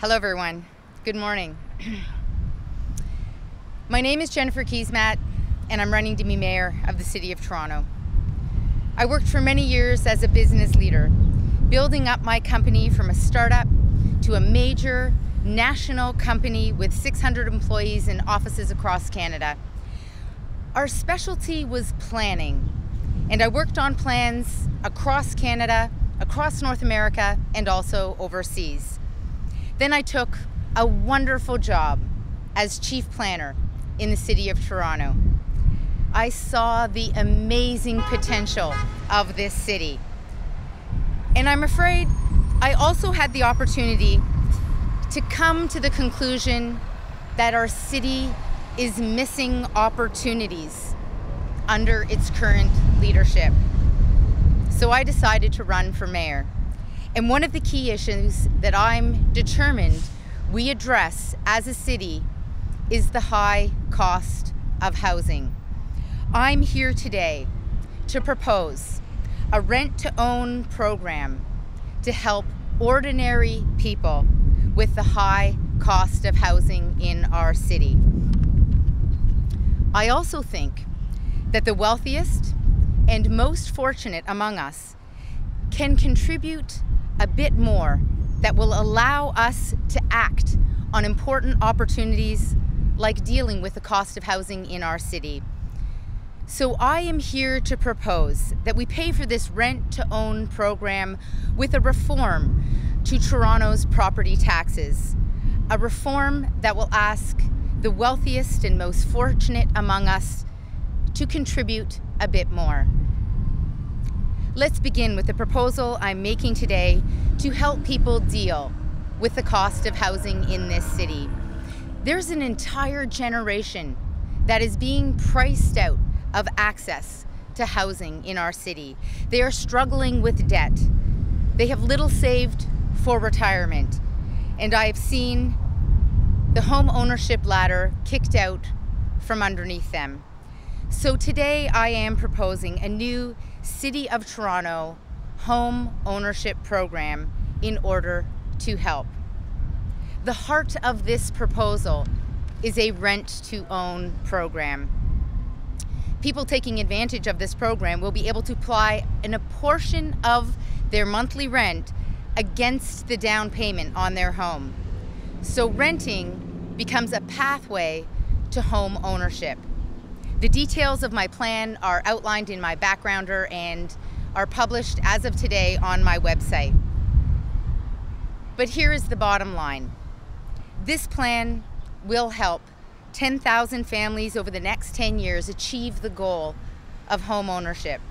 Hello everyone, good morning. My name is Jennifer Keesmaat and I'm running to be Mayor of the City of Toronto. I worked for many years as a business leader, building up my company from a startup to a major national company with 600 employees and offices across Canada. Our specialty was planning, and I worked on plans across Canada, across North America, and also overseas. Then I took a wonderful job as chief planner in the City of Toronto. I saw the amazing potential of this city. And I'm afraid I also had the opportunity to come to the conclusion that our city is missing opportunities under its current leadership. So I decided to run for mayor. And one of the key issues that I'm determined we address as a city is the high cost of housing. I'm here today to propose a rent-to-own program to help ordinary people with the high cost of housing in our city. I also think that the wealthiest and most fortunate among us can contribute a bit more that will allow us to act on important opportunities like dealing with the cost of housing in our city. So I am here to propose that we pay for this rent-to-own program with a reform to Toronto's property taxes, a reform that will ask the wealthiest and most fortunate among us to contribute a bit more. Let's begin with the proposal I'm making today to help people deal with the cost of housing in this city. There's an entire generation that is being priced out of access to housing in our city. They are struggling with debt. They have little saved for retirement. And I have seen the home ownership ladder kicked out from underneath them. So today I am proposing a new City of Toronto home ownership program in order to help. The heart of this proposal is a rent-to-own program. People taking advantage of this program will be able to apply a portion of their monthly rent against the down payment on their home. So renting becomes a pathway to home ownership. The details of my plan are outlined in my backgrounder and are published as of today on my website. But here is the bottom line. This plan will help 10,000 families over the next 10 years achieve the goal of home ownership.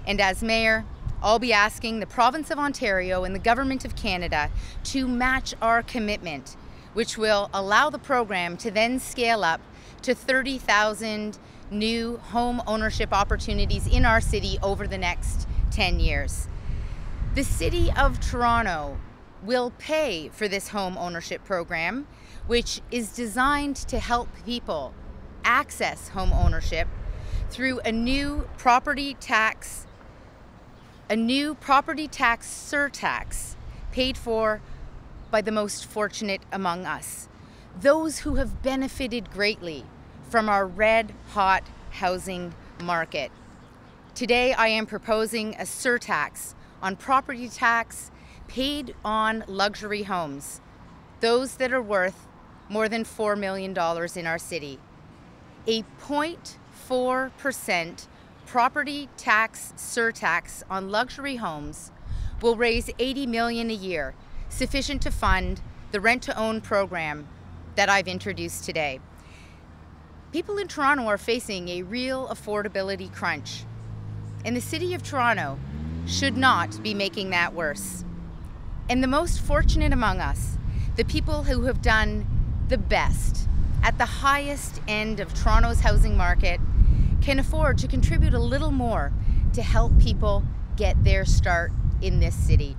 And as mayor, I'll be asking the province of Ontario and the government of Canada to match our commitment, which will allow the program to then scale up to 30,000 new home ownership opportunities in our city over the next 10 years. The City of Toronto will pay for this home ownership program, which is designed to help people access home ownership through a new property tax surtax paid for by the most fortunate among us, those who have benefited greatly from our red-hot housing market. Today I am proposing a surtax on property tax paid on luxury homes, those that are worth more than $4 million in our city. A 0.4% property tax surtax on luxury homes will raise $80 million a year, sufficient to fund the rent-to-own program that I've introduced today. People in Toronto are facing a real affordability crunch, and the City of Toronto should not be making that worse. And the most fortunate among us, the people who have done the best at the highest end of Toronto's housing market, can afford to contribute a little more to help people get their start in this city.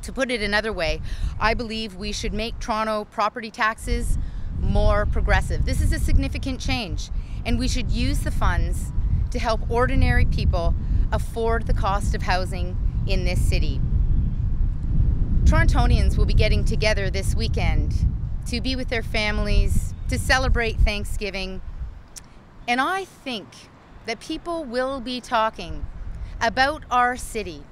To put it another way, I believe we should make Toronto property taxes more progressive. This is a significant change, and we should use the funds to help ordinary people afford the cost of housing in this city. Torontonians will be getting together this weekend to be with their families, to celebrate Thanksgiving. And I think that people will be talking about our city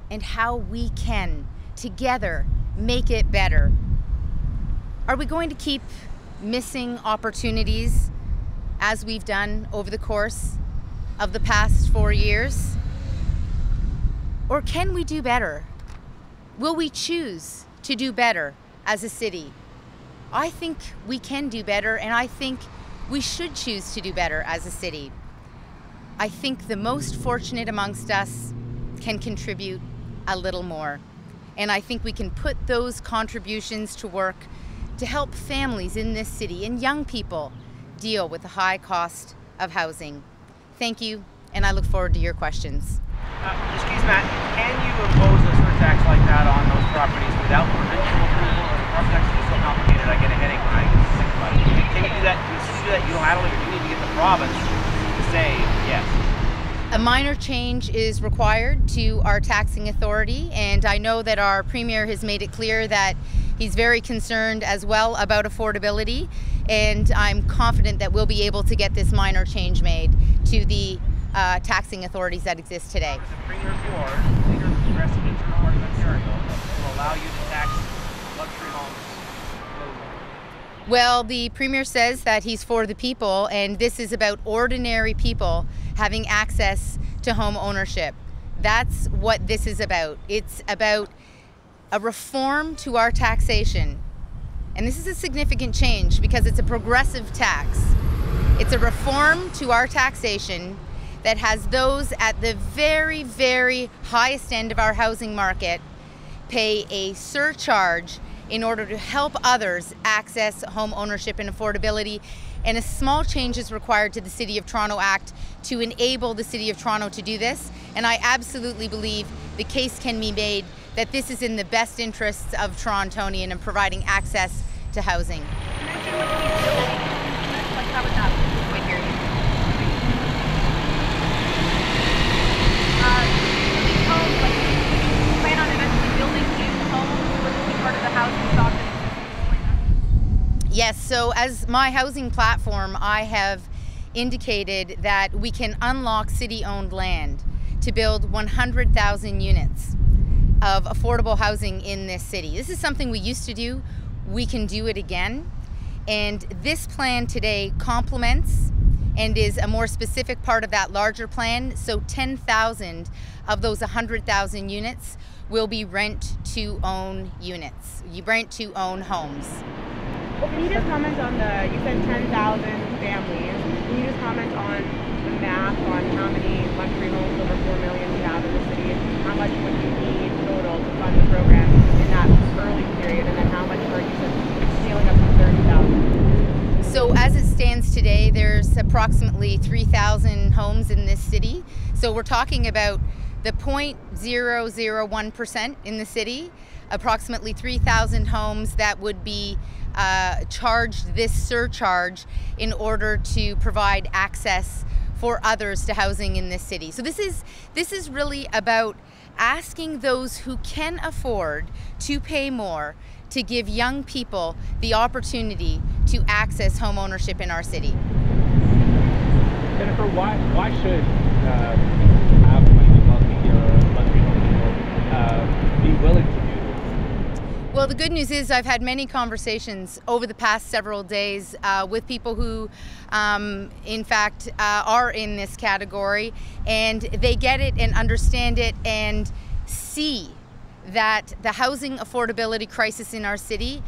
and how we can together make it better. Are we going to keep missing opportunities as we've done over the course of the past 4 years? Or can we do better? Will we choose to do better as a city? I think we can do better, and I think we should choose to do better as a city. I think the most fortunate amongst us can contribute a little more. And I think we can put those contributions to work to help families in this city and young people deal with the high cost of housing. Thank you, and I look forward to your questions. Ms. Keesmaat, can you impose a surtax like that on those properties without provincial approval? Or the process is so complicated, I get a headache when I think about it. Can you do that? Can you do that unilaterally, or do you need to get the province to say yes? A minor change is required to our taxing authority, and I know that our Premier has made it clear that he's very concerned as well about affordability, and I'm confident that we'll be able to get this minor change made to the taxing authorities that exist today. Is the Premier for leader of the Progressive Internal Party of Ontario to allow you to tax luxury homes? Well, the Premier says that he's for the people, and this is about ordinary people having access to home ownership. That's what this is about. It's about a reform to our taxation. And this is a significant change because it's a progressive tax. It's a reform to our taxation that has those at the very, very highest end of our housing market pay a surcharge in order to help others access home ownership and affordability. And a small change is required to the City of Toronto Act to enable the City of Toronto to do this. And I absolutely believe the case can be made that this is in the best interests of Torontonian in providing access to housing. Yes, so as my housing platform, I have indicated that we can unlock city-owned land to build 100,000 units of affordable housing in this city. This is something we used to do. We can do it again. And this plan today complements and is a more specific part of that larger plan. So 10,000 of those 100,000 units will be rent-to-own units, rent-to-own homes. Can you just comment on you said 10,000 families. Can you just comment on the math on how many luxury homes over 4 million we have in the city? How much would you need total to fund the program in that early period? And then how much are you scaling up to 30,000? So as it stands today, there's approximately 3,000 homes in this city. So we're talking about the 0.001% in the city, approximately 3,000 homes that would be charged this surcharge in order to provide access for others to housing in this city. So this is really about asking those who can afford to pay more to give young people the opportunity to access home ownership in our city. Jennifer, why should people have money wealthy or luxury home people be willing to do this? Well, the good news is I've had many conversations over the past several days with people who, in fact, are in this category, and they get it and understand it and see that the housing affordability crisis in our city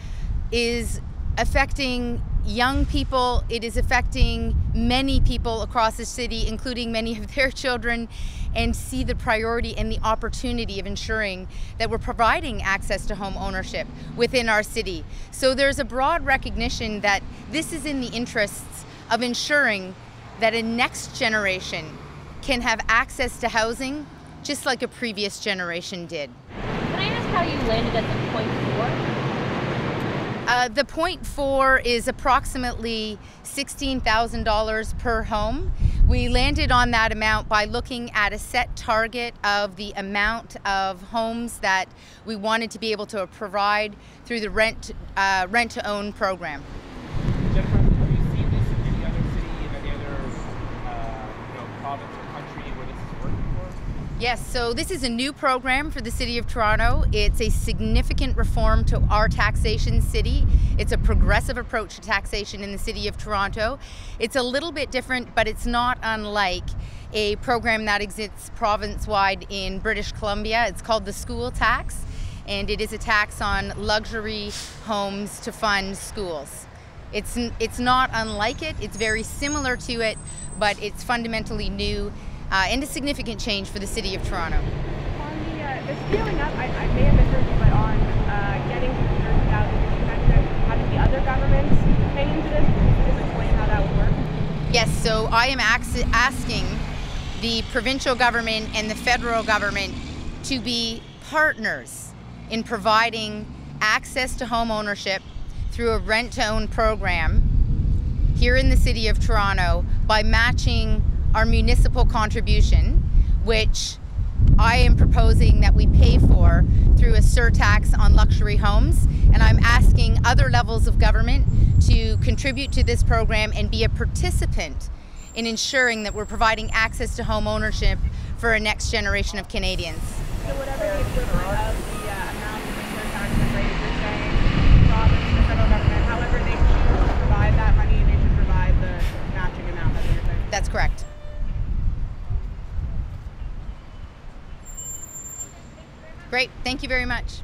is affecting young people. It is affecting many people across the city, including many of their children, and see the priority and the opportunity of ensuring that we're providing access to home ownership within our city. So there's a broad recognition that this is in the interests of ensuring that a next generation can have access to housing just like a previous generation did. Can I ask how you landed at the 0.4? The 0.4 is approximately $16,000 per home. We landed on that amount by looking at a set target of the amount of homes that we wanted to be able to provide through the rent-to-own program. Jennifer, have you seen this in any other city, in any other province or country where this is working for? Yes, so this is a new program for the City of Toronto. It's a significant reform to our taxation city. It's a progressive approach to taxation in the City of Toronto. It's a little bit different, but it's not unlike a program that exists province-wide in British Columbia. It's called the school tax, and it is a tax on luxury homes to fund schools. It's not unlike it. It's very similar to it, but it's fundamentally new and a significant change for the City of Toronto. On the scaling up, I may have misheard you, but on getting to the 30,000, you mentioned having the other governments pay into this. Can you just explain how that would work? Yes, so I am asking the provincial government and the federal government to be partners in providing access to home ownership through a rent-to-own program here in the City of Toronto by matching our municipal contribution, which I am proposing that we pay for through a surtax on luxury homes. And I'm asking other levels of government to contribute to this program and be a participant in ensuring that we're providing access to home ownership for a next generation of Canadians. So whatever the equivalent of the amount of the surtax and rate, you're saying the province, the federal government, however they choose to provide that money, they should provide the matching amount. That's what you're saying? That's correct. Great, thank you very much.